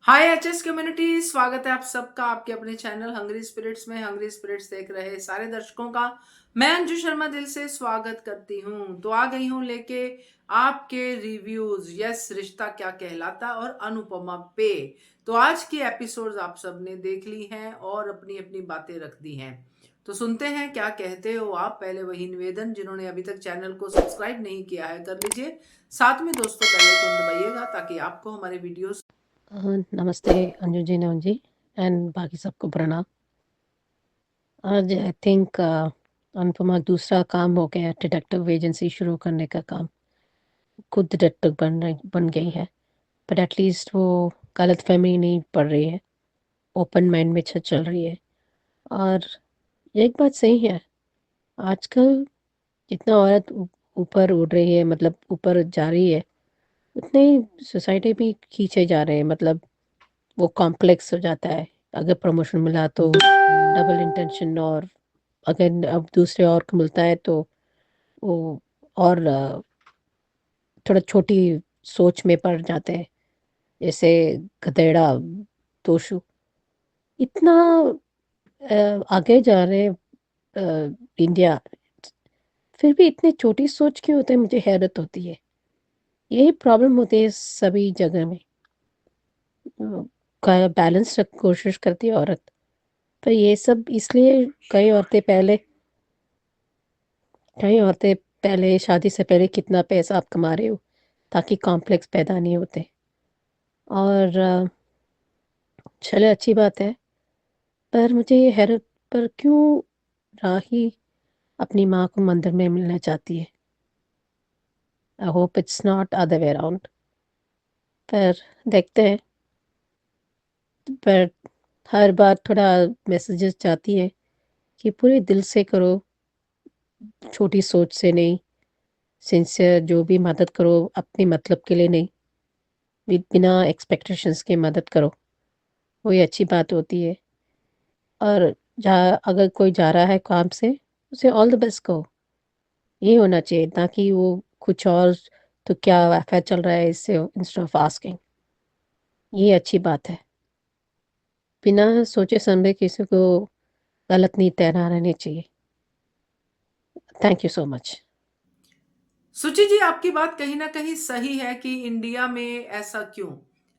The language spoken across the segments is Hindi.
हाय एचएस कम्युनिटी, स्वागत है आप सबका आपके अपने चैनल हंग्री स्पिरिट्स में। हंग्री स्पिरिट्स देख रहे सारे दर्शकों का मैं अंजू शर्मा दिल से स्वागत करती हूँ। तो आ गई हूँ लेके आपके रिव्यूज यस रिश्ता क्या कहलाता और अनुपमा पे। तो आज की एपिसोड्स आप सबने देख ली हैं और अपनी अपनी बातें रख दी हैं। तो सुनते हैं क्या कहते हो आप। पहले वही निवेदन, जिन्होंने अभी तक चैनल को सब्सक्राइब नहीं किया है कर लीजिए। साथ में दोस्तों बेल आइकन दबाइएगा ताकि आपको हमारे वीडियोस। नमस्ते अंजू जी, नवन जी एंड बाकी सबको प्रणाम। आज आई थिंक अनुपमा दूसरा काम हो गया, डिटेक्टिव एजेंसी शुरू करने का काम। खुद डिटेक्टिव बन गई है, बट एटलीस्ट वो गलत फहमी नहीं पड़ रही है, ओपन माइंड में चल रही है। और एक बात सही है, आजकल जितना औरत ऊपर उड़ रही है, मतलब ऊपर जा रही है, उतने ही सोसाइटी भी खींचे जा रहे हैं। मतलब वो कॉम्प्लेक्स हो जाता है। अगर प्रमोशन मिला तो डबल इंटेंशन, और अगर अब दूसरे और को मिलता है तो वो और थोड़ा छोटी सोच में पड़ जाते हैं। जैसे गधेड़ा तोशु इतना आगे जा रहे हैं, इंडिया, फिर भी इतनी छोटी सोच क्यों होते हैं, मुझे हैरत होती है। यही प्रॉब्लम होती है सभी जगह में। का बैलेंस रख कोशिश करती है औरत, पर ये सब इसलिए कई औरतें पहले शादी से पहले कितना पैसा आप कमा रहे हो, ताकि कॉम्प्लेक्स पैदा नहीं होते। और चले, अच्छी बात है, पर मुझे ये हैरत, पर क्यों राही अपनी माँ को मंदिर में मिलना चाहती है। I hope it's not other way around, पर देखते हैं। पर हर बार थोड़ा मैसेजेस जाती है कि पूरे दिल से करो, छोटी सोच से नहीं, सिंसियर जो भी मदद करो अपने मतलब के लिए नहीं, बिना एक्सपेक्टेशंस के मदद करो, वही अच्छी बात होती है। और अगर कोई जा रहा है काम से, उसे ऑल द बेस्ट कहो, ये होना चाहिए, ताकि वो कुछ और तो क्या अफेयर चल रहा है इससे, इंस्टेड ऑफ आस्किंग, ये अच्छी बात है। बिना सोचे समझे किसी को गलत नहीं ठहरा रहनी चाहिए। Thank you so much. सुची जी, आपकी बात कहीं ना कहीं सही है कि इंडिया में ऐसा क्यों,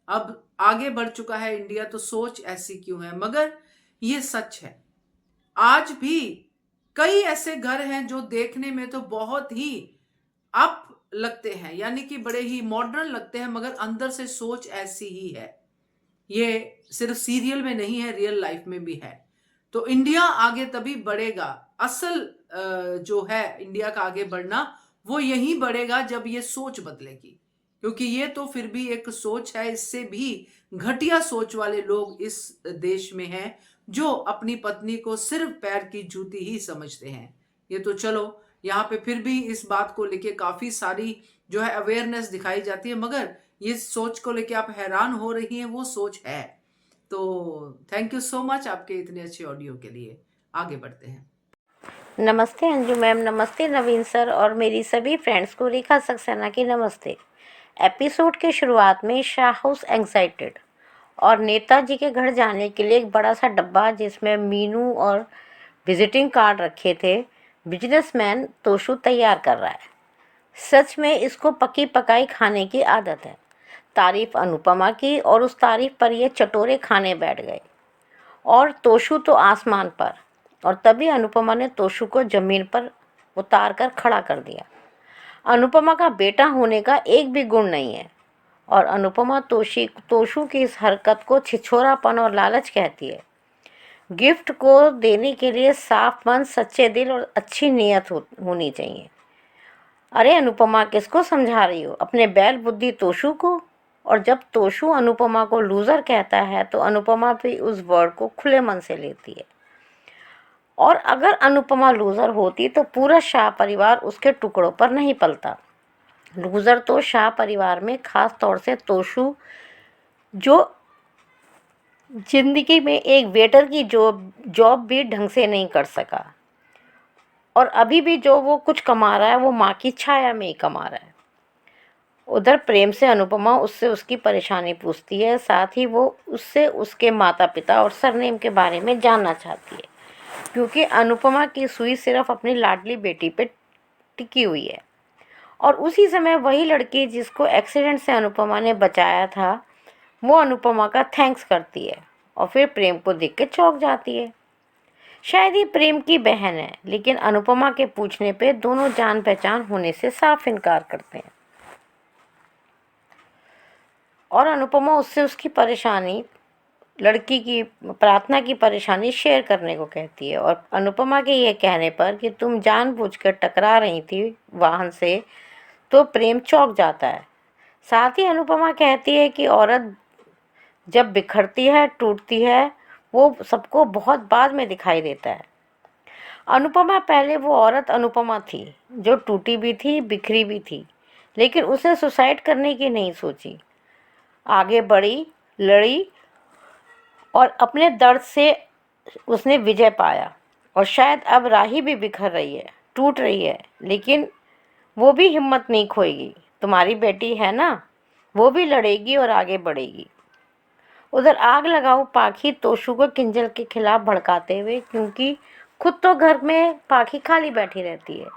अब आगे बढ़ चुका है इंडिया तो सोच ऐसी क्यों है। मगर ये सच है, आज भी कई ऐसे घर हैं जो देखने में तो बहुत ही अप लगते हैं, यानी कि बड़े ही मॉडर्न लगते हैं, मगर अंदर से सोच ऐसी ही है। ये सिर्फ सीरियल में नहीं है, रियल लाइफ में भी है। तो इंडिया आगे तभी बढ़ेगा। असल जो है इंडिया का आगे बढ़ना, वो यही बढ़ेगा जब ये सोच बदलेगी। क्योंकि ये तो फिर भी एक सोच है, इससे भी घटिया सोच वाले लोग इस देश में हैं, जो अपनी पत्नी को सिर्फ पैर की जूती ही समझते हैं। ये तो चलो, यहाँ पे फिर भी इस बात को लेके काफी सारी जो है अवेयरनेस दिखाई जाती है, मगर ये सोच को लेके आप हैरान हो रही हैं, वो सोच है। तो थैंक यू सो मच आपके इतने अच्छे ऑडियो के लिए। आगे बढ़ते हैं। नमस्ते अंजू मैम, नमस्ते नवीन सर और मेरी सभी फ्रेंड्स को रेखा सक्सेना की नमस्ते। एपिसोड के शुरुआत में शाह हाउस एंग्जाइटेड और नेताजी के घर जाने के लिए एक बड़ा सा डब्बा जिसमें मीनू और विजिटिंग कार्ड रखे थे, बिजनेसमैन तोशु तैयार कर रहा है। सच में इसको पकी पकाई खाने की आदत है। तारीफ अनुपमा की और उस तारीफ पर ये चटोरे खाने बैठ गए, और तोशु तो आसमान पर। और तभी अनुपमा ने तोशु को जमीन पर उतार कर खड़ा कर दिया। अनुपमा का बेटा होने का एक भी गुण नहीं है, और अनुपमा तोशु की इस हरकत को छिछोरापन और लालच कहती है। गिफ्ट को देने के लिए साफ मन, सच्चे दिल और अच्छी नीयत होनी चाहिए। अरे अनुपमा, किसको समझा रही हो? अपने बैल बुद्धि तोशु को। और जब तोशु अनुपमा को लूज़र कहता है तो अनुपमा भी उस वर्ड को खुले मन से लेती है। और अगर अनुपमा लूज़र होती तो पूरा शाह परिवार उसके टुकड़ों पर नहीं पलता। लूज़र तो शाह परिवार में खास तौर से तोशु, जो जिंदगी में एक वेटर की जॉब भी ढंग से नहीं कर सका, और अभी भी जो वो कुछ कमा रहा है वो माँ की छाया में ही कमा रहा है। उधर प्रेम से अनुपमा उससे उसकी परेशानी पूछती है, साथ ही वो उससे उसके माता पिता और सरनेम के बारे में जानना चाहती है, क्योंकि अनुपमा की सुई सिर्फ अपनी लाडली बेटी पे टिकी हुई है। और उसी समय वही लड़की जिसको एक्सीडेंट से अनुपमा ने बचाया था, वो अनुपमा का थैंक्स करती है और फिर प्रेम को देख के चौंक जाती है। शायद ये प्रेम की बहन है, लेकिन अनुपमा के पूछने पे दोनों जान पहचान होने से साफ इनकार करते हैं और अनुपमा उससे उसकी परेशानी, लड़की की प्रार्थना की परेशानी शेयर करने को कहती है। और अनुपमा के ये कहने पर कि तुम जानबूझकर टकरा रही थी वाहन से, तो प्रेम चौंक जाता है। साथ ही अनुपमा कहती है कि औरत जब बिखरती है, टूटती है, वो सबको बहुत बाद में दिखाई देता है। अनुपमा पहले वो औरत अनुपमा थी जो टूटी भी थी, बिखरी भी थी, लेकिन उसने सुसाइड करने की नहीं सोची। आगे बढ़ी, लड़ी और अपने दर्द से उसने विजय पाया। और शायद अब राही भी बिखर रही है, टूट रही है, लेकिन वो भी हिम्मत नहीं खोएगी। तुम्हारी बेटी है ना, वो भी लड़ेगी और आगे बढ़ेगी। उधर आग लगाओ पाखी तोशु को किंजल के खिलाफ भड़काते हुए, क्योंकि खुद तो घर में पाखी खाली बैठी रहती है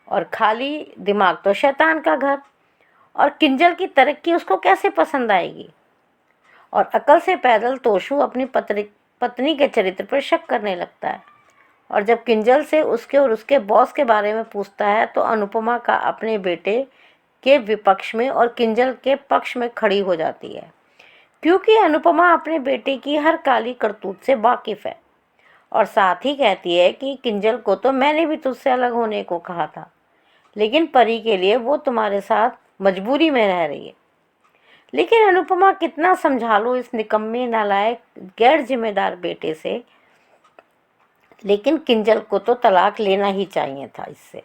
और खाली दिमाग तो शैतान का घर, और किंजल की तरक्की उसको कैसे पसंद आएगी। और अकल से पैदल तोशु अपनी पत्नी के चरित्र पर शक करने लगता है। और जब किंजल से उसके और उसके बॉस के बारे में पूछता है, तो अनुपमा का अपने बेटे के विपक्ष में और किंजल के पक्ष में खड़ी हो जाती है, क्योंकि अनुपमा अपने बेटे की हर काली करतूत से वाकिफ़ है। और साथ ही कहती है कि किंजल को तो मैंने भी तुझसे अलग होने को कहा था, लेकिन परी के लिए वो तुम्हारे साथ मजबूरी में रह रही है। लेकिन अनुपमा कितना समझा लो इस निकम्मे, नालायक, गैर जिम्मेदार बेटे से, लेकिन किंजल को तो तलाक लेना ही चाहिए था इससे।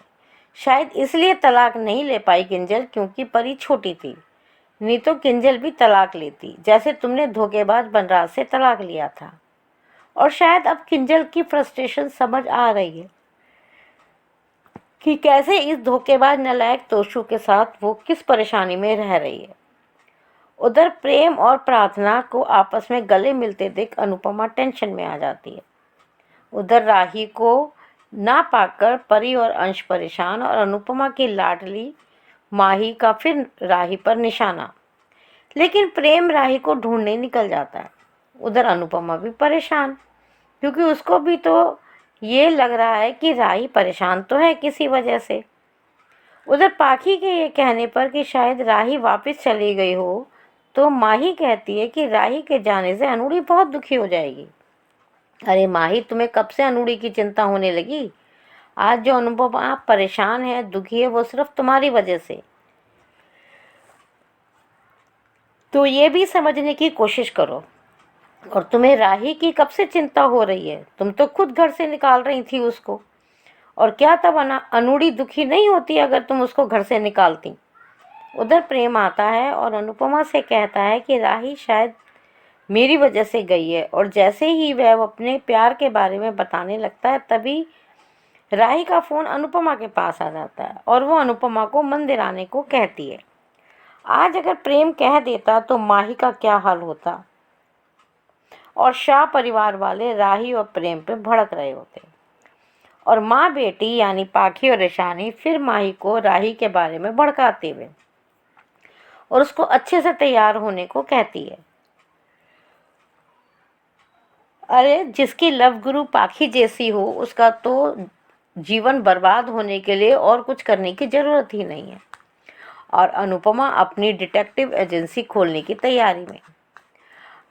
शायद इसलिए तलाक नहीं ले पाई किंजल, क्योंकि परी छोटी थी, नहीं तो किंजल भी तलाक लेती, जैसे तुमने धोखेबाज बनराज से तलाक लिया था। और शायद अब किंजल की फ्रस्ट्रेशन समझ आ रही है कि कैसे इस धोखेबाज नालायक तोशु के साथ वो किस परेशानी में रह रही है। उधर प्रेम और प्रार्थना को आपस में गले मिलते देख अनुपमा टेंशन में आ जाती है। उधर राही को ना पाकर परी और अंश परेशान, और अनुपमा की लाडली माही का फिर राही पर निशाना। लेकिन प्रेम राही को ढूंढने निकल जाता है। उधर अनुपमा भी परेशान, क्योंकि उसको भी तो ये लग रहा है कि राही परेशान तो है किसी वजह से। उधर पाखी के ये कहने पर कि शायद राही वापस चली गई हो, तो माही कहती है कि राही के जाने से अनूढ़ी बहुत दुखी हो जाएगी। अरे माही, तुम्हें कब से अनूढ़ी की चिंता होने लगी? आज जो अनुपमा परेशान है, दुखी है, वो सिर्फ तुम्हारी वजह से। तो ये भी समझने की कोशिश करो। और तुम्हें राही की कब से चिंता हो रही है? तुम तो खुद घर से निकाल रही थी उसको। और क्या तब अनूढ़ी दुखी नहीं होती अगर तुम उसको घर से निकालती? उधर प्रेम आता है और अनुपमा से कहता है कि राही शायद मेरी वजह से गई है। और जैसे ही वह अपने प्यार के बारे में बताने लगता है, तभी राही का फ़ोन अनुपमा के पास आ जाता है और वो अनुपमा को मंदिर आने को कहती है। आज अगर प्रेम कह देता तो माही का क्या हाल होता, और शाह परिवार वाले राही और प्रेम पे भड़क रहे होते। और माँ बेटी यानी पाखी और ईशानी फिर माही को राही के बारे में भड़काते हुए और उसको अच्छे से तैयार होने को कहती है। अरे जिसकी लव गुरु पाखी जैसी हो, उसका तो जीवन बर्बाद होने के लिए और कुछ करने की ज़रूरत ही नहीं है। और अनुपमा अपनी डिटेक्टिव एजेंसी खोलने की तैयारी में।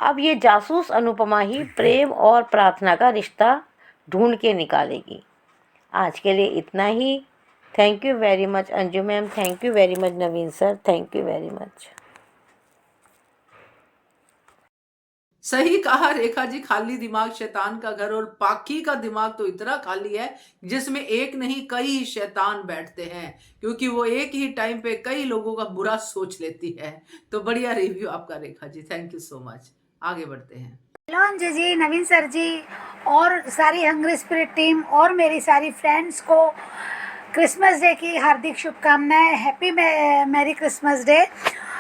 अब ये जासूस अनुपमा ही प्रेम और प्रार्थना का रिश्ता ढूंढ के निकालेगी। आज के लिए इतना ही। Thank you very much Anju ma'am, thank you very much Naveen sir, thank you very much. सही कहा रेखा जी, खाली दिमाग शैतान का घर। और पाखी का दिमाग तो इतना खाली है जिसमें एक नहीं कई शैतान बैठते हैं, क्योंकि वो एक ही टाइम पे कई लोगों का बुरा सोच लेती है। तो बढ़िया रिव्यू आपका Rekha ji, thank you so much. आगे बढ़ते हैं। हेलो अंजू जी, नवीन सर जी और सारी हंग्री स्पिरिट टीम और मेरी सारी फ्रेंड्स को क्रिसमस डे की हार्दिक शुभकामनाएं। Happy merry Christmas day.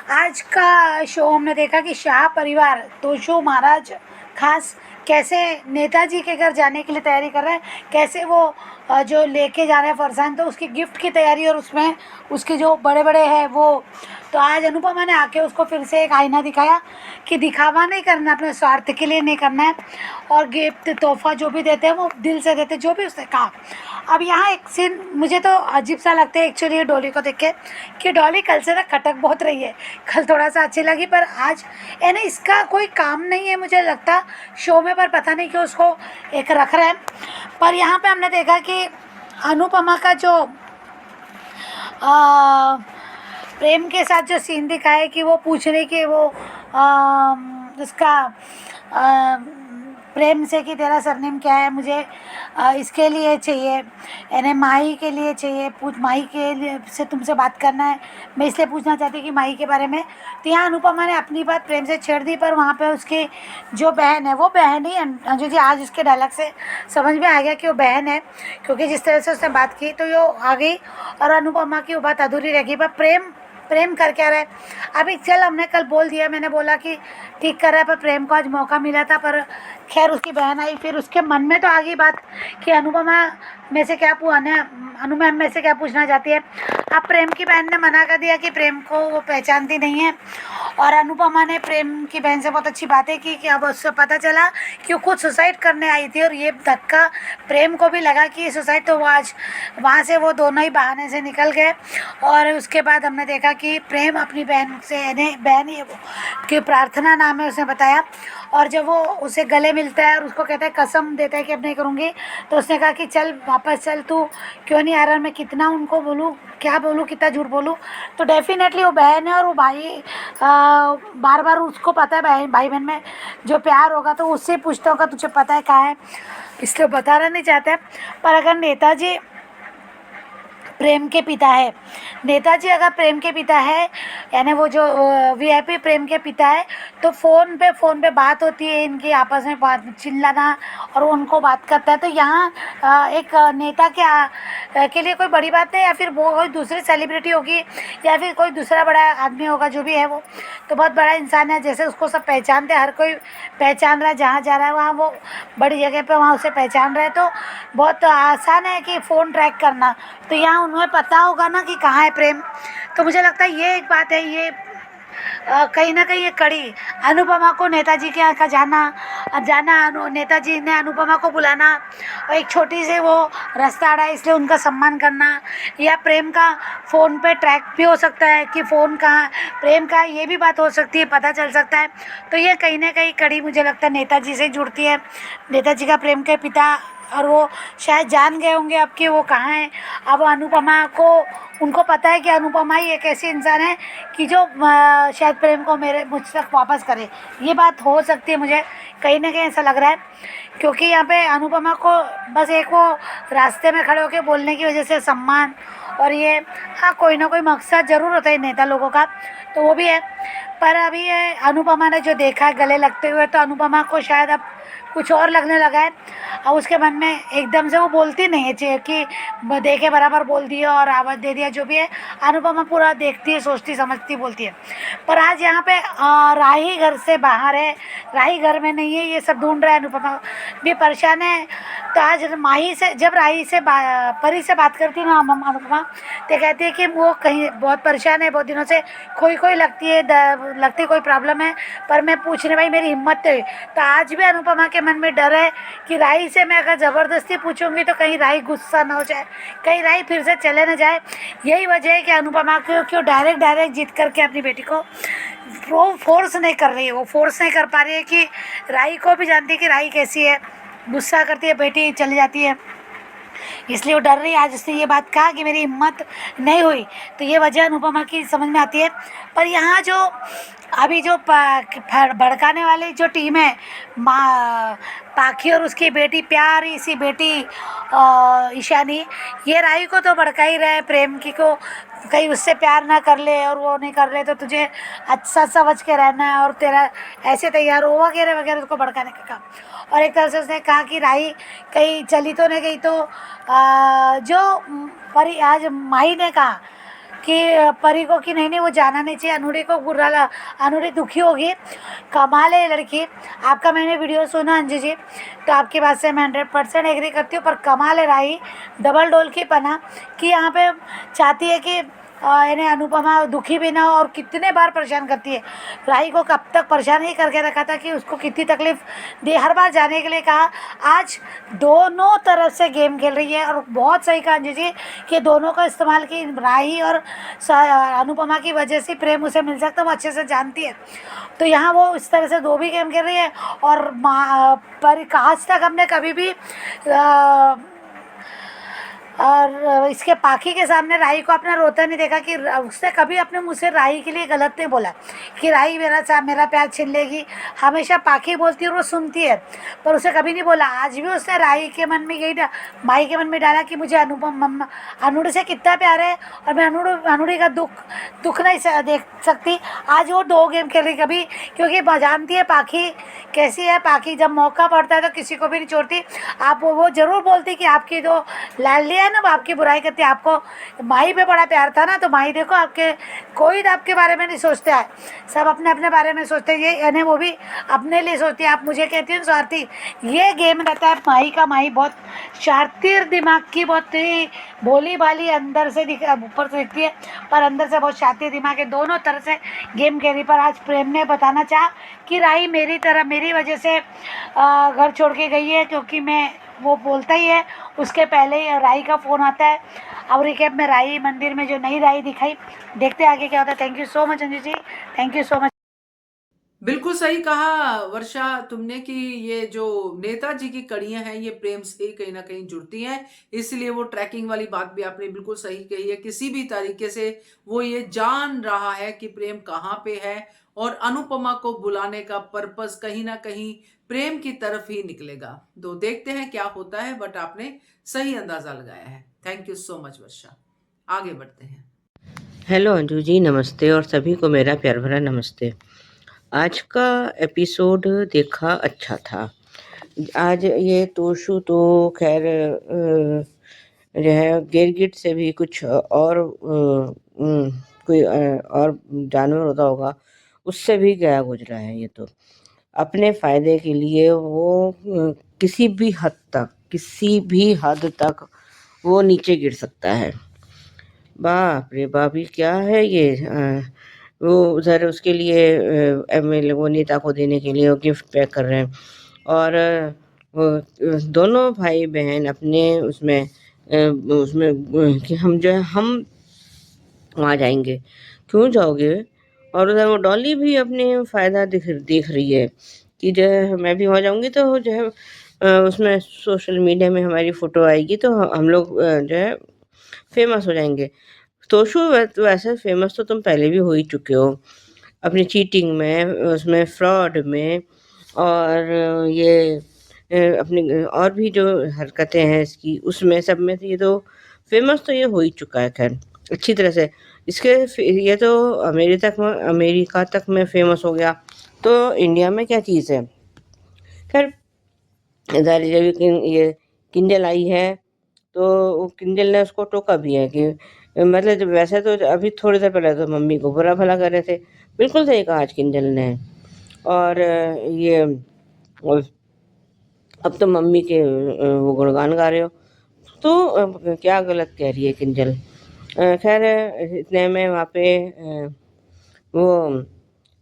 आज का शो हमने देखा कि शाह परिवार तोशो महाराज खास कैसे नेताजी के घर जाने के लिए तैयारी कर रहे हैं, कैसे वो जो लेके जा रहे हैं फरसान, तो उसकी गिफ्ट की तैयारी और उसमें उसके जो बड़े बड़े हैं वो। तो आज अनुपमा ने आके उसको फिर से एक आईना दिखाया कि दिखावा नहीं करना, अपने स्वार्थ के लिए नहीं करना है, और गिफ्ट तोहफा जो भी देते हैं वो दिल से देते, जो भी उसने कहा। अब यहाँ एक सीन मुझे तो अजीब सा लगता है एक्चुअली डॉली को देख के, कि डॉली कल से ना खटक बहुत रही है। कल थोड़ा सा अच्छी लगी, पर आज यानी इसका कोई काम नहीं है मुझे लगता शो में, पर पता नहीं क्यों उसको एक रख रहे हैं। पर यहाँ पे हमने देखा कि अनुपमा का जो प्रेम के साथ जो सीन दिखाया है कि वो पूछ रही कि वो उसका प्रेम से कि तेरा सरनेम क्या है, मुझे इसके लिए चाहिए, यानी माही के लिए चाहिए, पूछ माही के लिए से तुमसे बात करना है, मैं इसलिए पूछना चाहती कि माही के बारे में। तो यहाँ अनुपमा ने अपनी बात प्रेम से छेड़ दी, पर वहाँ पे उसकी जो बहन है वो बहन ही अंजू जी, आज उसके डायलॉग से समझ में आ गया कि वो बहन है, क्योंकि जिस तरह से उसने बात की तो वो आ गई और अनुपमा की वो बात अधूरी रह गई। पर प्रेम प्रेम कर क्या रहा है अभी, चल हमने कल बोल दिया, मैंने बोला कि ठीक कर रहा है, पर प्रेम को आज मौका मिला था, पर खैर उसकी बहन आई, फिर उसके मन में तो आ गई बात कि अनुपमा में से क्या अनु मैम में से क्या पूछना चाहती है। अब प्रेम की बहन ने मना कर दिया कि प्रेम को वो पहचानती नहीं है, और अनुपमा ने प्रेम की बहन से बहुत अच्छी बातें की कि अब उससे पता चला कि वो खुद सुसाइड करने आई थी, और ये धक्का प्रेम को भी लगा कि सुसाइड, तो वो आज वहाँ से वो दोनों ही बहाने से निकल गए। और उसके बाद हमने देखा कि प्रेम अपनी बहन से, यानी बहन ही है वो, कि प्रार्थना नाम है उसने बताया, और जब वो उसे गले मिलता है और उसको कहता है, कसम देता है कि अब नहीं करूँगी, तो उसने कहा कि चल वापस चल, तू क्यों नहीं आ रहा, मैं कितना उनको बोलूँ, क्या बोलूँ, कितना झूठ बोलूँ। तो डेफिनेटली वो बहन है, और वो भाई बार बार उसको पता है भाई बहन में जो प्यार होगा तो उससे पूछता होगा तुझे पता है कहाँ है, इसलिए बताना नहीं चाहते। पर अगर नेताजी प्रेम के पिता है, नेताजी अगर प्रेम के पिता है, यानी वो जो वीआईपी प्रेम के पिता है, तो फ़ोन पे बात होती है इनकी आपस में, बात चिल्लाना, और वो उनको बात करता है। तो यहाँ एक नेता के लिए कोई बड़ी बात नहीं, या फिर वो कोई दूसरी सेलिब्रिटी होगी, या फिर कोई दूसरा बड़ा आदमी होगा, जो भी है वो तो बहुत बड़ा इंसान है, जैसे उसको सब पहचानते हैं, हर कोई पहचान रहा है, जहाँ जा रहा है वहाँ वो बड़ी जगह पे वहाँ उसे पहचान रहे हैं, तो बहुत आसान है कि फ़ोन ट्रैक करना। तो यहाँ उन्हें पता होगा ना कि कहाँ है प्रेम। तो मुझे लगता है ये एक बात है, ये कहीं ना कहीं ये कड़ी अनुपमा को नेताजी के यहाँ का जाना नेताजी ने अनुपमा को बुलाना, और एक छोटी से वो रास्ता आड़ा है इसलिए उनका सम्मान करना, या प्रेम का फ़ोन पे ट्रैक भी हो सकता है कि फ़ोन कहाँ प्रेम का, ये भी बात हो सकती है, पता चल सकता है। तो ये कहीं ना कहीं कड़ी मुझे लगता है नेताजी से जुड़ती है, नेताजी का प्रेम के पिता, और वो शायद जान गए होंगे अब कि वो कहाँ है। अब अनुपमा को, उनको पता है कि अनुपमा ही एक ऐसी इंसान है कि जो शायद प्रेम को मुझ तक वापस करे, ये बात हो सकती है, मुझे कहीं ना कहीं ऐसा लग रहा है, क्योंकि यहाँ पे अनुपमा को बस एक वो रास्ते में खड़े होकर बोलने की वजह से सम्मान, और ये हाँ कोई ना कोई मकसद ज़रूर होता है नेता लोगों का, तो वो भी है। पर अभी ये अनुपमा ने जो देखा है गले लगते हुए, तो अनुपमा को शायद अब कुछ और लगने लगा है, और उसके मन में एकदम से वो बोलती नहीं है कि देखे बराबर बोल दिया और आवाज़ दे दिया, जो भी है अनुपमा पूरा देखती है, सोचती समझती बोलती है। पर आज यहाँ पे राही घर से बाहर है, राही घर में नहीं है, ये सब ढूंढ रहा है, अनुपमा भी परेशान है। तो आज माही से, जब राही से परी से बात करती है ना अनुपमा, तो कहती है कि वो कहीं बहुत परेशान है, बहुत दिनों से खोई लगती कोई प्रॉब्लम है, पर मैं पूछने भाई मेरी हिम्मत है। तो आज भी अनुपमा के मन में डर है कि राही से मैं अगर ज़बरदस्ती पूछूंगी तो कहीं राही गुस्सा ना हो जाए, कहीं राही फिर से चले ना जाए। यही वजह है कि अनुपमा क्यों डायरेक्ट जीत करके अपनी बेटी को फोर्स नहीं कर रही है, वो फोर्स नहीं कर पा रही है कि राही को भी जानती है कि राही कैसी है, गुस्सा करती है, बेटी चली जाती है, इसलिए वो डर रही है। आज उसने ये बात कहा कि मेरी हिम्मत नहीं हुई, तो ये वजह अनुपमा की समझ में आती है। पर यहाँ जो अभी जो भड़काने वाली जो टीम है, पाखी और उसकी बेटी, प्यारी सी बेटी ईशानी, ये राही को तो भड़का ही रहे प्रेम की को, कहीं उससे प्यार ना कर ले और वो नहीं कर ले तो तुझे अच्छा समझ के रहना है और तेरा ऐसे तैयार हो वगैरह वगैरह, उसको भड़काने का काम। और एक तरह से उसने कहा कि राही कहीं चली तो नहीं गई, तो जो पर आज माही ने कहा कि परी को कि नहीं नहीं वो जाना नहीं चाहिए, अनूरी को अनूरी दुखी होगी। कमाल है ये लड़की। आपका मैंने वीडियो सुना अंजू जी, तो आपकी बात से मैं 100% एग्री करती हूँ। पर कमाल है राही डबल डोल की पना कि यहाँ पे चाहती है कि यानी अनुपमा दुखी भी ना हो, और कितने बार परेशान करती है। राही को कब तक परेशान ही करके रखा था कि उसको कितनी तकलीफ दी, हर बार जाने के लिए कहा। आज दोनों तरफ से गेम खेल रही है, और बहुत सही कहा अंजू जी कि दोनों का इस्तेमाल की राही और अनुपमा की वजह से प्रेम उसे मिल सकता है, वो अच्छे से जानती है। तो यहाँ वो इस तरह से दो भी गेम खेल रही है। और पर आज तक हमने कभी भी और इसके पाखी के सामने राही को अपना रोता नहीं देखा कि उसने कभी अपने मुँह से राही के लिए गलत नहीं बोला कि राही मेरा प्यार छीन लेगी। हमेशा पाखी बोलती है और वो सुनती है, पर उसे कभी नहीं बोला। आज भी उसने राही के मन में यही माही के मन में डाला कि मुझे अनूरी से कितना प्यार है, और मैं अनूरी का दुख नहीं देख सकती। आज वो दो गेम खेल रही कभी, क्योंकि जानती है पाखी कैसी है। पाखी जब मौका पड़ता है तो किसी को भी नहीं छोड़ती। आप वो ज़रूर बोलती कि आपकी जो लाडली है ना वो आपकी बुराई करती है। आपको माही पे बड़ा प्यार था ना, तो माही देखो आपके कोई आपके बारे में नहीं सोचता है, सब अपने अपने बारे में सोचते हैं। ये यानी वो भी अपने लिए सोचती है। आप मुझे कहती हैं स्वार्थी, ये गेम रहता है माही का। माही बहुत शातिर दिमाग की, बहुत ही भोली भाली अंदर से ऊपर से दिखती है, पर अंदर से बहुत शातिर दिमाग है। दोनों तरह से गेम खेली। पर आज प्रेम ने बताना चाहा कि राही मेरी वजह से घर छोड़ के गई है, क्योंकि मैं वो बोलता ही है। उसके पहले ही राही का फ़ोन आता है। अब रिकेप में राही मंदिर में जो नई राही दिखाई, देखते आगे क्या होता है। Thank you so much Anju ji, thank you so much. बिल्कुल सही कहा वर्षा तुमने कि ये जो नेताजी की कड़ियां हैं ये प्रेम से ही कहीं ना कहीं जुड़ती हैं, इसलिए वो ट्रैकिंग वाली बात भी आपने बिल्कुल सही कही है। किसी भी तरीके से वो ये जान रहा है कि प्रेम कहाँ पे है, और अनुपमा को बुलाने का पर्पस कहीं ना कहीं प्रेम की तरफ ही निकलेगा। तो देखते हैं क्या होता है, बट आपने सही अंदाजा लगाया है। थैंक यू सो मच वर्षा। आगे बढ़ते हैं। हेलो अंजू जी, नमस्ते, और सभी को मेरा प्यार भरा नमस्ते। आज का एपिसोड देखा अच्छा था। आज ये तोशु तो खैर जो है गिरगिट से भी कुछ और कोई और जानवर होता होगा, उससे भी गया गुजरा है। ये तो अपने फायदे के लिए वो किसी भी हद तक वो नीचे गिर सकता है। बाप रे बाप, ये क्या है ये? वो उधर उसके लिए एमएलए वो नेता को देने के लिए वो गिफ्ट पैक कर रहे हैं, और वो दोनों भाई बहन अपने उसमें कि हम जो है हम वहाँ जाएंगे। क्यों जाओगे? और उधर वो डॉली भी अपने फ़ायदा देख रही है कि जो है मैं भी वहाँ जाऊँगी तो जो है उसमें सोशल मीडिया में हमारी फ़ोटो आएगी, तो हम लोग जो है फेमस हो जाएंगे। तोशु वैसे फेमस तो तुम पहले भी हो ही चुके हो, अपनी चीटिंग में, उसमें फ्रॉड में, और ये अपनी और भी जो हरकतें हैं इसकी, उसमें सब में ये तो फेमस तो ये हो ही चुका है। खैर अच्छी तरह से ये तो अमेरिका तक में फेमस हो गया, तो इंडिया में क्या चीज़ है? खैर इधर जब ये किंजल आई है तो वो किंजल ने उसको टोका भी है कि मतलब जब वैसे तो अभी थोड़ी देर पहले तो मम्मी को बुरा भला कर रहे थे। बिल्कुल सही कहा आज किंजल ने। और ये अब तो मम्मी के वो गुणगान गा रहे हो, तो क्या गलत कह रही है किंजल। खैर इतने में वहाँ पे वो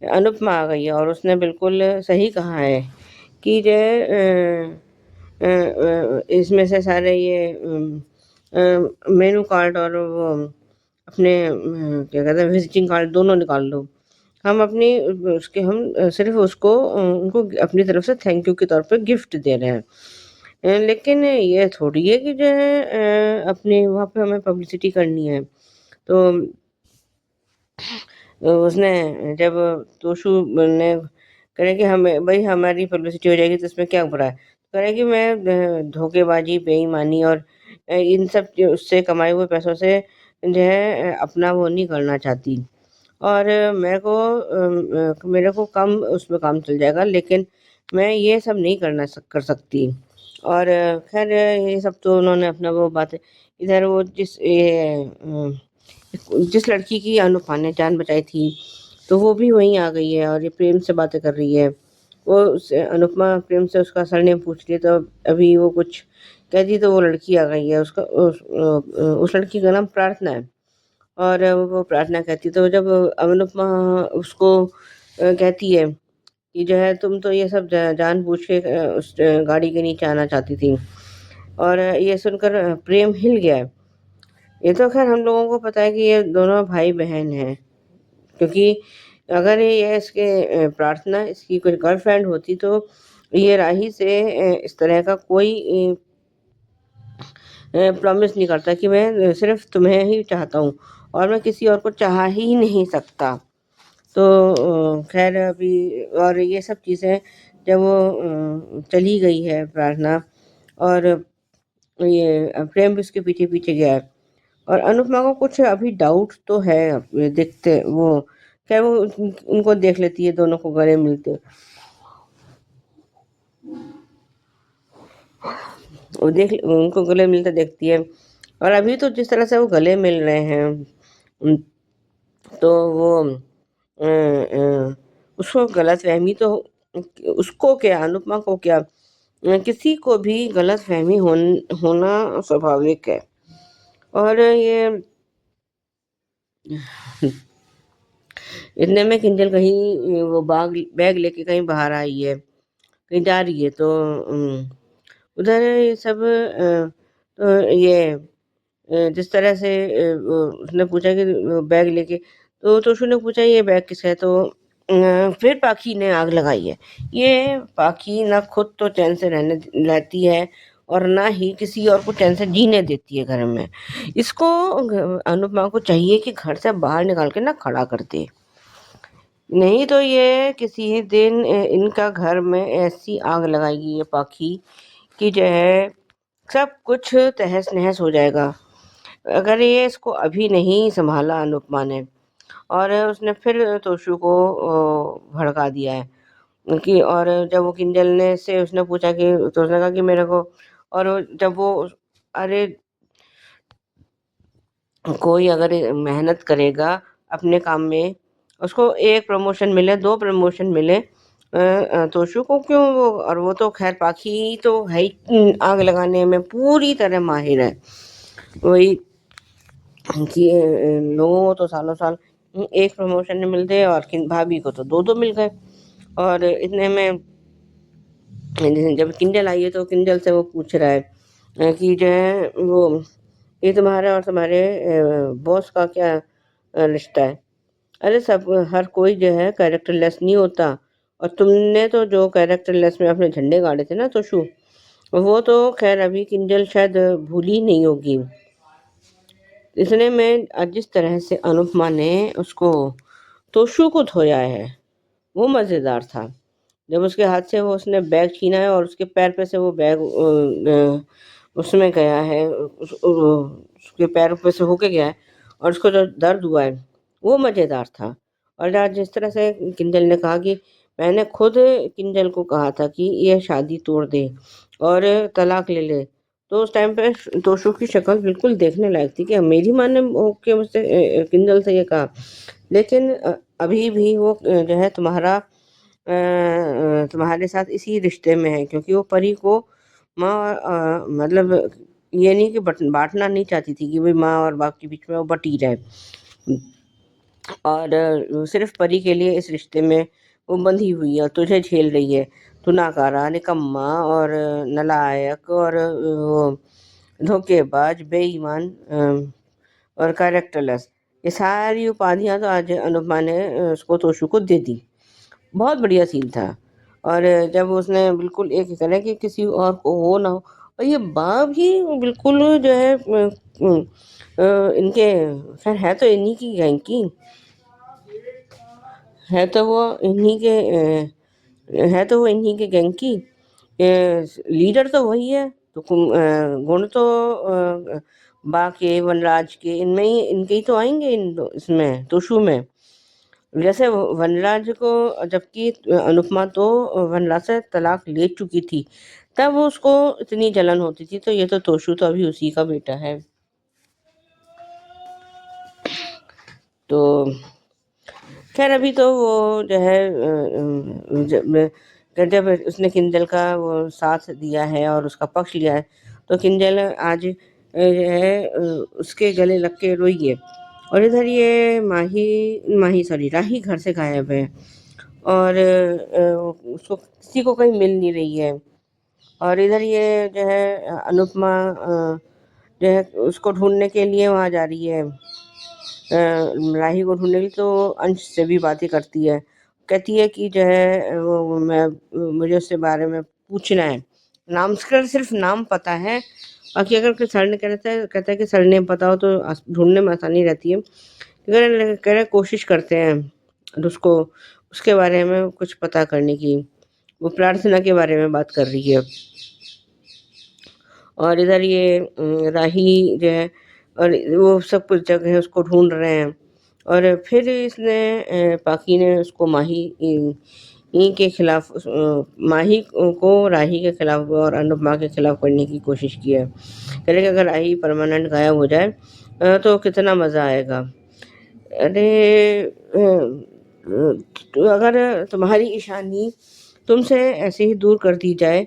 अनुपमा आ गई है, और उसने बिल्कुल सही कहा है कि जो इसमें से सारे ये मेनू कार्ड और वो अपने क्या कहते हैं विजिटिंग कार्ड दोनों निकाल लो। हम सिर्फ उसको उनको अपनी तरफ से थैंक यू के तौर पे गिफ्ट दे रहे हैं। लेकिन ये थोड़ी है कि जो है अपनी वहाँ पे हमें पब्लिसिटी करनी है। तो उसने जब तोशु ने करे कि हमें भाई हमारी पब्लिसिटी हो जाएगी तो इसमें क्या बुरा है, करे कि मैं धोखेबाजी, बेईमानी और इन सब उससे कमाए हुए पैसों से जो है अपना वो नहीं करना चाहती, और मेरे को कम उसमें काम चल जाएगा, लेकिन मैं ये सब नहीं कर सकती। और खैर ये सब तो उन्होंने अपना वो बात इधर वो जिस लड़की की अनुपमा ने जान बचाई थी तो वो भी वहीं आ गई है और ये प्रेम से बातें कर रही है। वो अनुपमा प्रेम से उसका सरनेम पूछ रही है तो अभी वो कुछ कहती तो वो लड़की आ गई है। उस लड़की का नाम प्रार्थना है और वो प्रार्थना कहती तो जब अनुपमा उसको कहती है कि जो है तुम तो ये सब जानबूझ के उस गाड़ी के नीचे आना चाहती थी, और ये सुनकर प्रेम हिल गया है। ये तो खैर हम लोगों को पता है कि ये दोनों भाई बहन हैं, क्योंकि अगर ये इसके प्रार्थना इसकी कोई गर्लफ्रेंड होती तो ये राही से इस तरह का कोई प्रॉमिस नहीं करता कि मैं सिर्फ तुम्हें ही चाहता हूँ और मैं किसी और को चाह ही नहीं सकता। तो खैर अभी और ये सब चीज़ें जब वो चली गई है प्रार्थना, और ये प्रेम भी उसके पीछे पीछे गया है, और अनुपमा को कुछ अभी डाउट तो है। देखते वो खैर वो उनको देख लेती है दोनों को गले मिलते, वो देख उनको गले मिलते देखती है। और अभी तो जिस तरह से वो गले मिल रहे हैं तो वो उसको गलतफहमी तो उसको क्या अनुपमा को क्या किसी को भी गलतफहमी होना स्वाभाविक है। और ये इतने में किंजल कहीं वो बैग लेके कहीं बाहर आई है, कहीं जा रही है। तो उधर ये सब जिस तरह से उसने पूछा कि बैग लेके, तो तोशु ने पूछा ये बैग किसका है, तो फिर पाखी ने आग लगाई है। ये पाखी ना खुद तो चैन से रहती है और ना ही किसी और को चैन से जीने देती है घर में। इसको अनुपमा को चाहिए कि घर से बाहर निकाल के ना खड़ा कर दे, नहीं तो ये किसी दिन इनका घर में ऐसी आग लगाएगी ये पाखी कि जो है सब कुछ तहस नहस हो जाएगा। अगर ये इसको अभी नहीं संभाला अनुपमा ने, और उसने फिर तोशु को भड़का दिया है कि, और जब वो किंजल ने से उसने पूछा कि, तो उसने कहा कि मेरे को, और जब वो अरे कोई अगर मेहनत करेगा अपने काम में, उसको एक प्रमोशन मिले 2 प्रमोशन मिले तोशु को क्यों, वो तो खैर पाखी तो है ही आग लगाने में पूरी तरह माहिर है। वही कि लोगों को तो सालों साल एक प्रमोशन नहीं मिलते और भाभी को तो 2 मिल गए। और इतने में जब किंजल आई है तो किंजल से वो पूछ रहा है कि जो है वो ये तुम्हारा और तुम्हारे बॉस का क्या रिश्ता है। अरे सब हर कोई जो है कैरेक्टरलेस नहीं होता, और तुमने तो जो कैरेक्टरलेस में अपने झंडे गाड़े थे ना तोशु, वो तो खैर अभी किंजल शायद भूली नहीं होगी। इतने में जिस तरह से अनुपमा ने उसको तोशु को धोया है वो मज़ेदार था। जब उसके हाथ से वो उसने बैग छीना है और उसके पैर पे से वो बैग उसमें गया है, उसके पैर पे से होके गया है, और उसको जो दर्द हुआ है वो मज़ेदार था। और आज जिस तरह से किंजल ने कहा कि मैंने खुद किंजल को कहा था कि ये शादी तोड़ दे और तलाक ले ले, तो उस टाइम पे तोशु की शक्ल बिल्कुल देखने लायक थी कि मेरी माँ ने होके मुझसे किंजल से ये कहा। लेकिन अभी भी वो जो है तुम्हारे साथ इसी रिश्ते में है, क्योंकि वो परी को माँ मतलब ये नहीं कि बांटना नहीं चाहती थी कि भाई माँ और बाप के बीच में वो बटी रहे, और सिर्फ परी के लिए इस रिश्ते में वो बंधी हुई है और तुझे झेल रही है। तू नाकारा, निकम्मा और नालायक और वो धोखेबाज, बेईमान और कैरेक्टरलेस, ये सारी उपाधियां तो आज अनुपमा ने उसको तोशु को दे दी। बहुत बढ़िया सीन था। और जब उसने बिल्कुल एक तरह कि किसी और को हो ना हो, और ये बाप ही बिल्कुल जो है इनके खैर है तो इन्हीं की गैंग की, है तो वो इन्हीं के है तो वो इन्हीं के गैंग की, लीडर तो वही है, तो गुण तो बा के वनराज के इनमें ही इनके ही तो आएंगे इसमें तोशु में। जैसे वनराज को, जबकि अनुपमा तो वनराज से तलाक ले चुकी थी, तब उसको इतनी जलन होती थी, तो ये तो तोशु तो अभी उसी का बेटा है। तो खैर अभी तो वो जो है जब उसने किंजल का वो साथ दिया है और उसका पक्ष लिया है, तो किंजल आज जो है उसके गले लग के रोई है। और इधर ये माही सॉरी राही घर से गायब है और उसको किसी को कहीं मिल नहीं रही है। और इधर ये जो है अनुपमा जो है उसको ढूंढने के लिए वहाँ जा रही है, राही को ढूंढने के लिए। तो अंश से भी बातें करती है, कहती है कि जो है मुझे उसके बारे में पूछना है। नाम सिर्फ नाम पता है, बाकी अगर सर ने कहता है कि सर ने पता हो तो ढूंढने में आसानी रहती है। कह रहे कोशिश करते हैं उसको उसके बारे में कुछ पता करने की। वो प्रार्थना के बारे में बात कर रही है। और इधर ये राही जो है और वो सब कुछ जगह उसको ढूंढ रहे हैं। और फिर इसने पाकी ने उसको माही के खिलाफ माही को राही के खिलाफ और अनुपमा के खिलाफ करने की कोशिश की है। कह रहे कि अगर राही परमानेंट गायब हो जाए तो कितना मज़ा आएगा। अरे तो अगर तुम्हारी ईशानी तुमसे ऐसे ही दूर कर दी जाए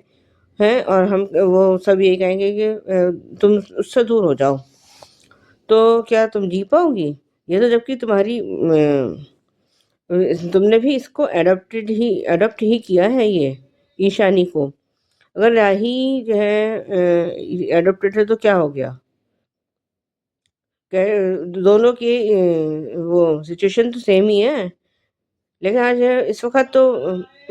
है और हम वो सब यही कहेंगे कि तुम उससे दूर हो जाओ, तो क्या तुम जी पाओगी? ये तो जबकि तुमने भी इसको अडॉप्ट ही किया है ये ईशानी को। अगर राही जो है अडॉप्टेड है तो क्या हो गया? दोनों की वो सिचुएशन तो सेम ही है। लेकिन आज इस वक्त तो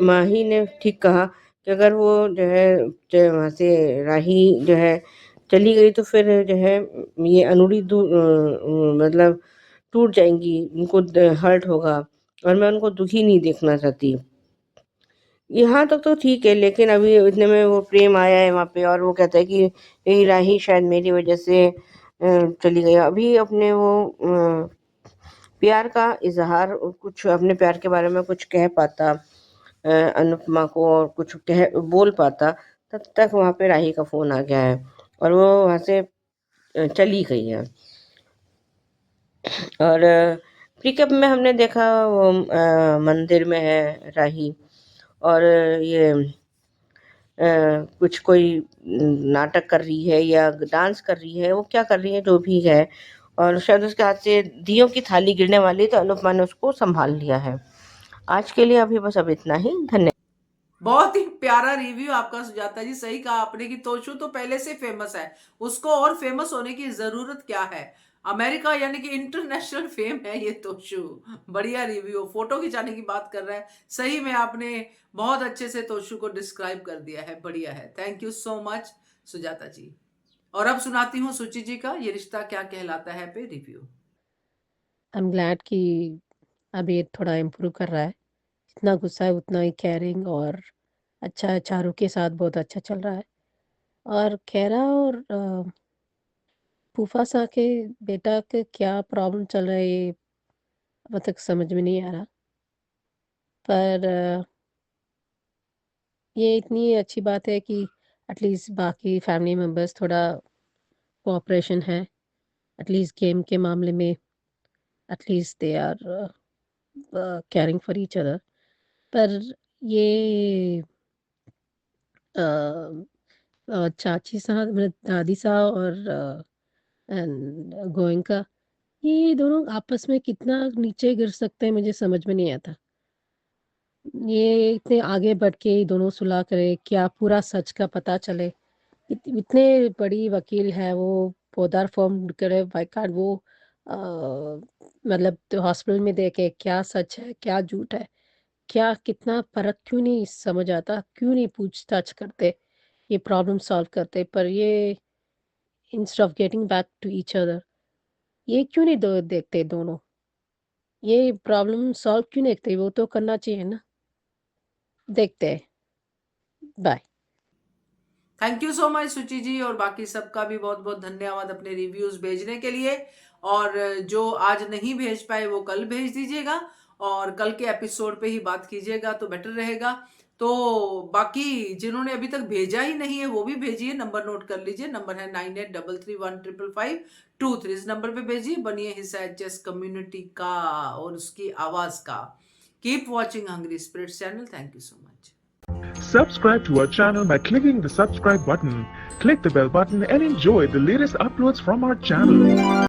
माही ने ठीक कहा कि अगर वो जो है वहाँ से राही जो है चली गई तो फिर जो है ये अनुड़ी मतलब टूट जाएंगी, उनको हर्ट होगा और मैं उनको दुखी नहीं देखना चाहती। यहाँ तक तो ठीक है, लेकिन अभी इतने में वो प्रेम आया है वहाँ पे और वो कहता है कि यही राही शायद मेरी वजह से चली गई। अभी अपने वो प्यार का इजहार कुछ अपने प्यार के बारे में कुछ कह पाता अनुपमा को और कुछ बोल पाता, तब तक वहाँ पे राही का फ़ोन आ गया है और वो वहाँ से चली गई है। और पिकअप में हमने देखा वो मंदिर में है राही और ये कुछ कोई नाटक कर रही है या डांस कर रही है, वो क्या कर रही है जो भी है। और शायद उसके हाथ से दियों की थाली गिरने वाली, तो अनुपमा ने उसको संभाल लिया है। आज के लिए अभी बस अब इतना ही। धन्यवाद। बहुत ही प्यारा रिव्यू आपका सुजाता जी। सही कहा आपने कि तोशू तो पहले से फेमस है, उसको और फेमस होने की जरूरत क्या है। अमेरिका यानी कि इंटरनेशनल फेम है ये तोशू। बढ़िया रिव्यू। फोटो खिंचाने की बात कर रहा है, सही में आपने बहुत अच्छे से तोशू को डिस्क्राइब कर दिया है। बढ़िया है, thank you so much Sujata ji. और अब सुनाती हूँ सुचि जी का ये रिश्ता क्या कहलाता है पे रिव्यू। आई एम ग्लैड कि अब ये थोड़ा इम्प्रूव कर रहा है। जितना गुस्सा है उतना ही केयरिंग और अच्छा है, चारों के साथ बहुत अच्छा चल रहा है। और खैरा और फूफा सा के बेटा के क्या प्रॉब्लम चल रहा है ये अब तक समझ में नहीं आ रहा। पर ये इतनी अच्छी बात है कि एटलीस्ट बाकी फैमिली मेम्बर्स थोड़ा कोऑपरेशन है, एटलीस्ट गेम के मामले में at least they are caring for each other. पर ये अ, चाची साहब मतलब दादी साहब और गोयनका, ये दोनों आपस में कितना नीचे गिर सकते हैं मुझे समझ में नहीं आता। ये इतने आगे बढ़ के ये दोनों सुलह करे, क्या पूरा सच का पता चले। इतने बड़ी वकील है वो, पोदार फॉर्म करे बाई कार्ड वो अ, मतलब तो हॉस्पिटल में देखे क्या सच है क्या झूठ है, क्या कितना फर्क क्यों नहीं समझ आता, क्यों नहीं पूछताछ करते, ये प्रॉब्लम सॉल्व करते। पर ये instead of getting back to each other, ये क्यों नहीं देखते दोनों, ये प्रॉब्लम सॉल्व क्यों नहीं देखते, वो तो करना चाहिए ना। देखते हैं। Bye. Thank you so much Suchi ji, और बाकी सबका भी बहुत बहुत धन्यवाद अपने रिव्यूज भेजने के लिए। और जो आज नहीं भेज पाए वो कल भेज दीजिएगा और कल के एपिसोड पे ही बात कीजिएगा तो बेटर रहेगा। तो बाकी जिन्होंने अभी तक भेजा ही नहीं है वो भी भेजिए, नंबर नोट कर लीजिए, नंबर है 9833155523। इस नंबर पे भेजिए, बनिए हिस्सा एचएस कम्युनिटी का और उसकी आवाज का। Keep watching hungry spirits channel. Thank you so much. Subscribe to our channel by clicking the subscribe button. Click the bell button and enjoy the latest uploads from our channel.